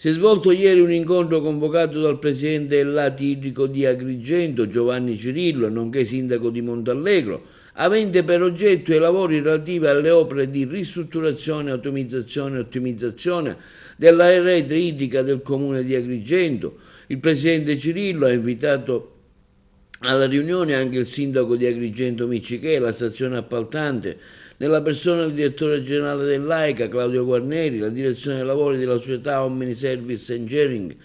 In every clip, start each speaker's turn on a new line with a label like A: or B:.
A: Si è svolto ieri un incontro convocato dal presidente del Lati Idrico di Agrigento, Giovanni Cirillo, nonché sindaco di Montallegro, avente per oggetto i lavori relativi alle opere di ristrutturazione, automatizzazione e ottimizzazione della rete idrica del comune di Agrigento. Il presidente Cirillo ha invitato alla riunione anche il sindaco di Agrigento Miccichè, la stazione appaltante, nella persona del direttore generale dell'AICA, Claudio Guarneri, la direzione dei lavori della società Omni Service Engineering,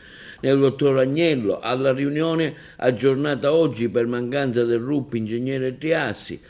A: nel dottor Agnello. Alla riunione aggiornata oggi per mancanza del RUP ingegnere Triassi.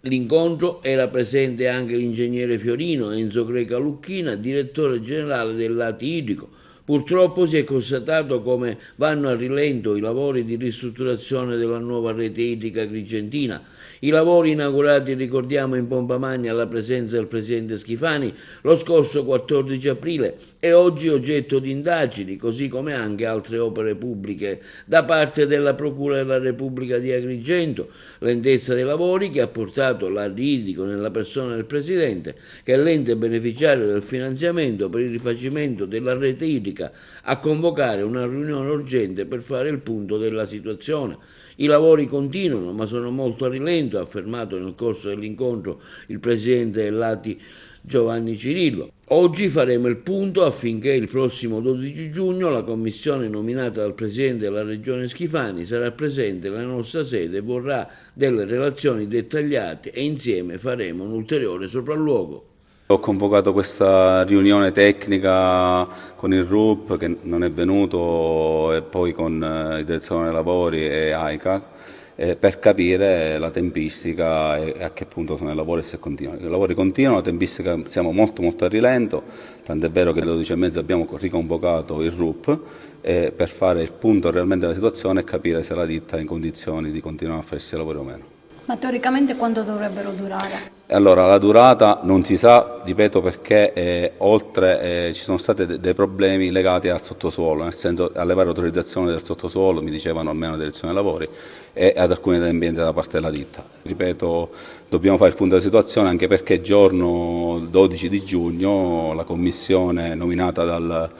A: L'incontro era presente anche l'ingegnere Fiorino Enzo Greca Lucchina, direttore generale del Lati Idrico. Purtroppo si è constatato come vanno a rilento i lavori di ristrutturazione della nuova rete idrica agrigentina. I lavori inaugurati, ricordiamo, in pompa magna alla presenza del presidente Schifani lo scorso 14 aprile e oggi oggetto di indagini, così come anche altre opere pubbliche da parte della Procura della Repubblica di Agrigento. Lentezza dei lavori che ha portato l'Idrico, nella persona del presidente, che è l'ente beneficiario del finanziamento per il rifacimento della rete idrica, a convocare una riunione urgente per fare il punto della situazione. I lavori continuano, ma sono molto a rilento, ha affermato nel corso dell'incontro il presidente del Lati Giovanni Cirillo. Oggi faremo il punto affinché il prossimo 12 giugno la commissione nominata dal presidente della regione Schifani sarà presente nella nostra sede e vorrà delle relazioni dettagliate e insieme faremo un ulteriore sopralluogo.
B: Ho convocato questa riunione tecnica con il RUP che non è venuto e poi con il direzione dei lavori e AICA per capire la tempistica e a che punto sono i lavori e se continuano. I lavori continuano, la tempistica siamo molto a rilento, tant'è vero che alle 12:30 abbiamo riconvocato il RUP per fare il punto realmente della situazione e capire se la ditta è in condizioni di continuare a fare questi lavori o meno.
C: Ma teoricamente quanto dovrebbero durare?
B: Allora, la durata non si sa, ripeto, perché oltre ci sono stati dei problemi legati al sottosuolo, nel senso alle varie autorizzazioni del sottosuolo, mi dicevano almeno la direzione dei lavori, e ad alcuni adempimenti da parte della ditta. Ripeto, dobbiamo fare il punto della situazione anche perché giorno 12 di giugno la commissione nominata dal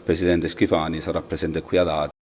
B: presidente Schifani sarà presente qui ad Ati.